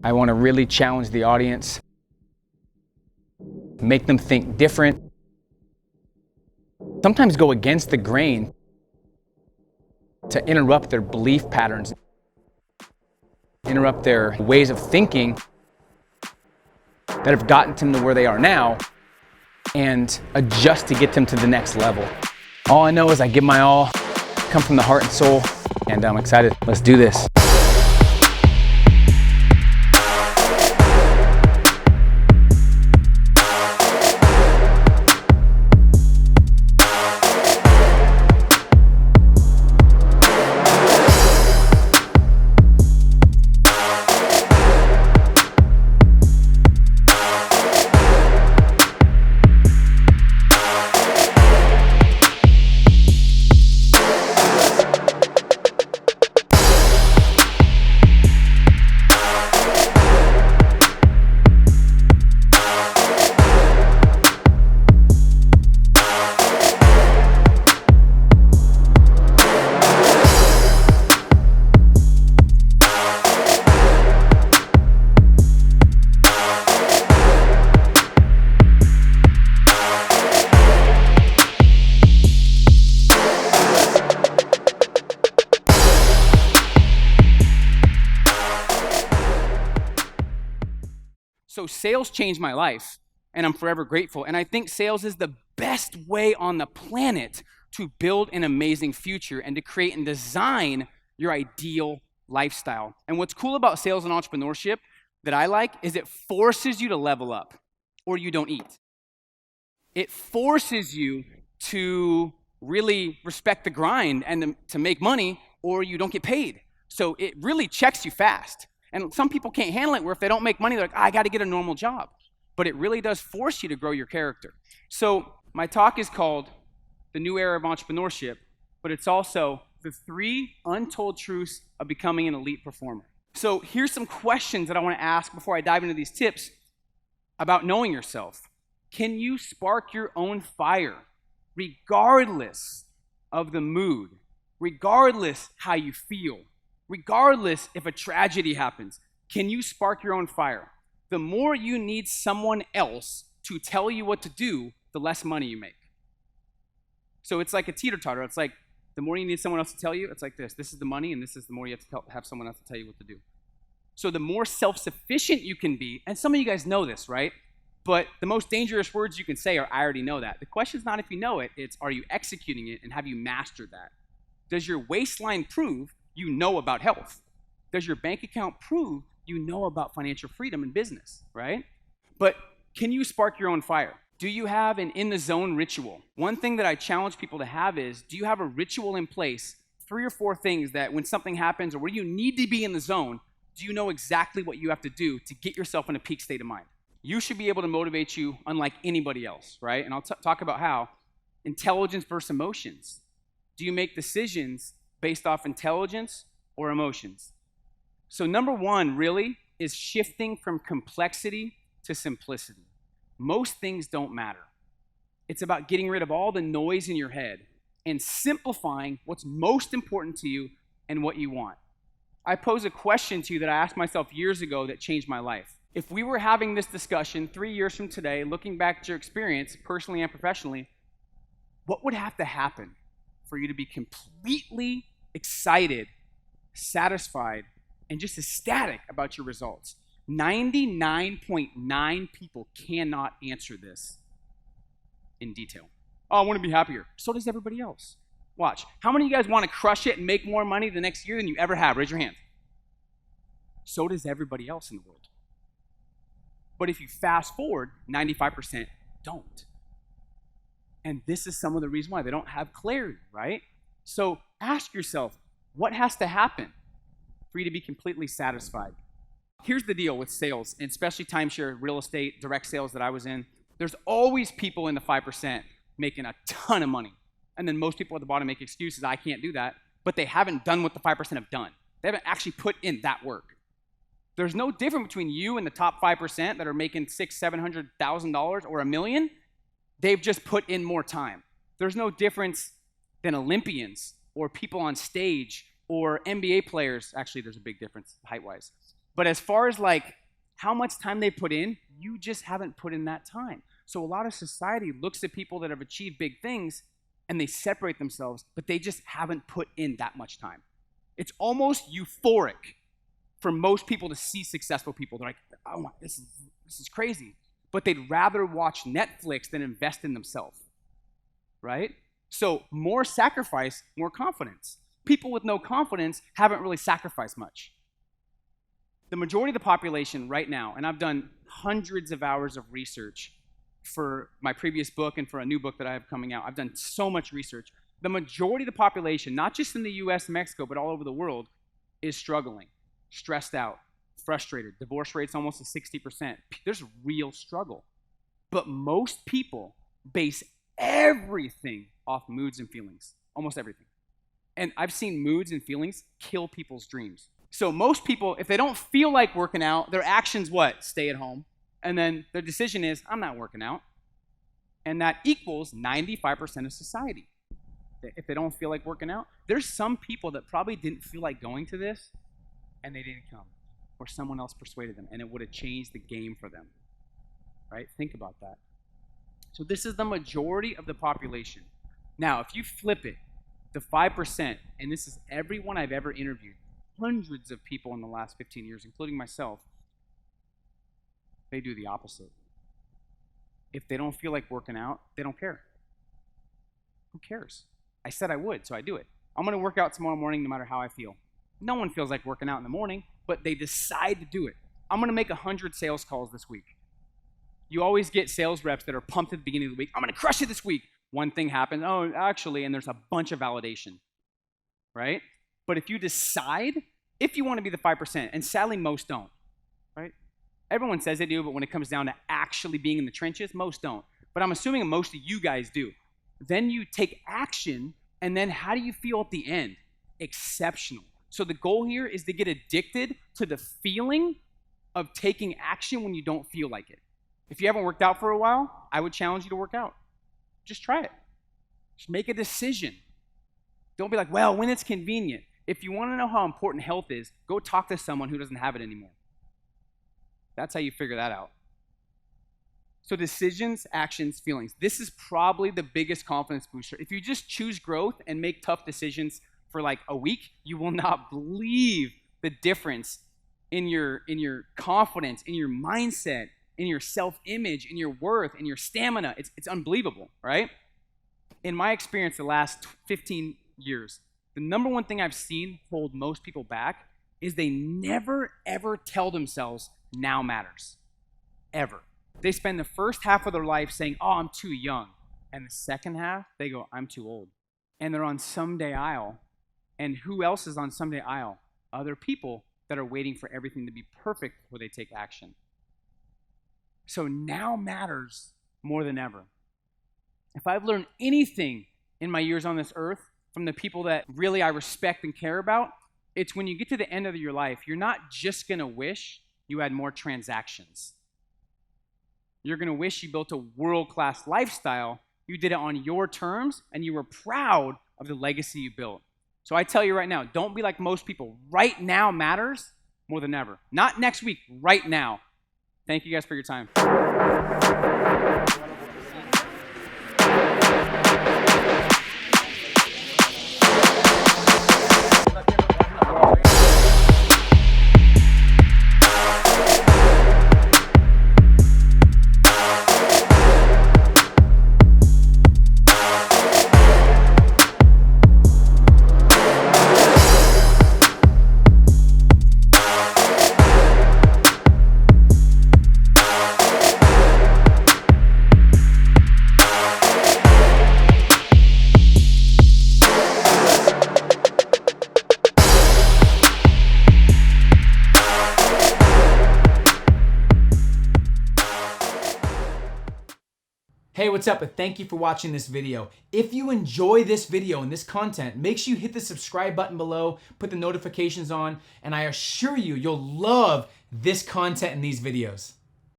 I want to really challenge the audience, make them think different, sometimes go against the grain to interrupt their belief patterns, interrupt their ways of thinking that have gotten them to where they are now, and adjust to get them to the next level. All I know is I give my all, come from the heart and soul, and I'm excited. Let's do this. So sales changed my life, and I'm forever grateful. And I think sales is the best way on the planet to build an amazing future and to create and design your ideal lifestyle. And what's cool about sales and entrepreneurship that I like is it forces you to level up, or you don't eat. It forces you to really respect the grind and to make money, or you don't get paid. So it really checks you fast. And some people can't handle it where if they don't make money, they're like, I got to get a normal job. But it really does force you to grow your character. So my talk is called The New Era of Entrepreneurship, but it's also the 3 untold truths of becoming an elite performer. So here's some questions that I want to ask before I dive into these tips about knowing yourself. Can you spark your own fire regardless of the mood, regardless how you feel? Regardless if a tragedy happens, can you spark your own fire? The more you need someone else to tell you what to do, the less money you make. So it's like a teeter-totter. It's like the more you need someone else to tell you, it's like this. This is the money, and this is the more you have to have someone else to tell you what to do. So the more self-sufficient you can be, and some of you guys know this, right? But the most dangerous words you can say are, I already know that. The question is not if you know it, it's are you executing it, and have you mastered that? Does your waistline prove you know about health? Does your bank account prove you know about financial freedom and business, right? But can you spark your own fire? Do you have an in-the-zone ritual? One thing that I challenge people to have is, do you have a ritual in place, 3 or 4 things that when something happens or where you need to be in the zone, do you know exactly what you have to do to get yourself in a peak state of mind? You should be able to motivate you unlike anybody else, right? And I'll talk about how. Intelligence versus emotions. Do you make decisions based off intelligence or emotions? So number 1 really is shifting from complexity to simplicity. Most things don't matter. It's about getting rid of all the noise in your head and simplifying what's most important to you and what you want. I pose a question to you that I asked myself years ago that changed my life. If we were having this discussion 3 years from today, looking back at your experience, personally and professionally, what would have to happen for you to be completely excited, satisfied, and just ecstatic about your results? 99.9 people cannot answer this in detail. Oh, I want to be happier. So does everybody else. Watch. How many of you guys want to crush it and make more money the next year than you ever have? Raise your hand. So does everybody else in the world. But if you fast forward, 95% don't. And this is some of the reason why they don't have clarity, right? So ask yourself, what has to happen for you to be completely satisfied? Here's the deal with sales, and especially timeshare, real estate, direct sales that I was in. There's always people in the 5% making a ton of money. And then most people at the bottom make excuses, I can't do that, but they haven't done what the 5% have done. They haven't actually put in that work. There's no difference between you and the top 5% that are making $600,000-$700,000 or $1 million. They've just put in more time. There's no difference than Olympians or people on stage or NBA players. Actually, there's a big difference height-wise. But as far as like how much time they put in, you just haven't put in that time. So a lot of society looks at people that have achieved big things and they separate themselves, but they just haven't put in that much time. It's almost euphoric for most people to see successful people. They're like, oh, this is crazy. But they'd rather watch Netflix than invest in themselves, right? So more sacrifice, more confidence. People with no confidence haven't really sacrificed much. The majority of the population right now, and I've done hundreds of hours of research for my previous book and for a new book that I have coming out. I've done so much research. The majority of the population, not just in the US and Mexico, but all over the world, is struggling, stressed out, frustrated. Divorce rate's almost to 60%. There's real struggle. But most people base everything off moods and feelings, almost everything. And I've seen moods and feelings kill people's dreams. So most people, if they don't feel like working out, their actions what? Stay at home. And then their decision is, I'm not working out. And that equals 95% of society. If they don't feel like working out, there's some people that probably didn't feel like going to this and they didn't come. Or someone else persuaded them and it would have changed the game for them. Right? Think about that. So this is the majority of the population. Now, if you flip it to 5%, and this is everyone I've ever interviewed, hundreds of people in the last 15 years, including myself, they do the opposite. If they don't feel like working out, they don't care. Who cares? I said I would, so I do it. I'm going to work out tomorrow morning no matter how I feel. No one feels like working out in the morning, but they decide to do it. I'm going to make 100 sales calls this week. You always get sales reps that are pumped at the beginning of the week. I'm going to crush it this week. One thing happens, oh, actually, and there's a bunch of validation, right? But if you decide, if you want to be the 5%, and sadly most don't, right? Everyone says they do, but when it comes down to actually being in the trenches, most don't. But I'm assuming most of you guys do. Then you take action, and then how do you feel at the end? Exceptional. So the goal here is to get addicted to the feeling of taking action when you don't feel like it. If you haven't worked out for a while, I would challenge you to work out. Just try it. Just make a decision. Don't be like, well, when it's convenient. If you want to know how important health is, go talk to someone who doesn't have it anymore. That's how you figure that out. So decisions, actions, feelings. This is probably the biggest confidence booster. If you just choose growth and make tough decisions for like a week, you will not believe the difference in your confidence, in your mindset, in your self-image, in your worth, in your stamina. It's unbelievable, right? In my experience the last 15 years, the number one thing I've seen hold most people back is they never, ever tell themselves now matters. Ever. They spend the first half of their life saying, oh, I'm too young. And the second half, they go, I'm too old. And they're on someday aisle. And who else is on someday aisle? Other people that are waiting for everything to be perfect before they take action. So now matters more than ever. If I've learned anything in my years on this earth from the people that really I respect and care about, it's when you get to the end of your life, you're not just going to wish you had more transactions. You're going to wish you built a world-class lifestyle. You did it on your terms, and you were proud of the legacy you built. So I tell you right now, don't be like most people. Right now matters more than ever. Not next week, right now. Thank you guys for your time. Hey, what's up? And thank you for watching this video. If you enjoy this video and this content, make sure you hit the subscribe button below, put the notifications on, and I assure you, you'll love this content and these videos.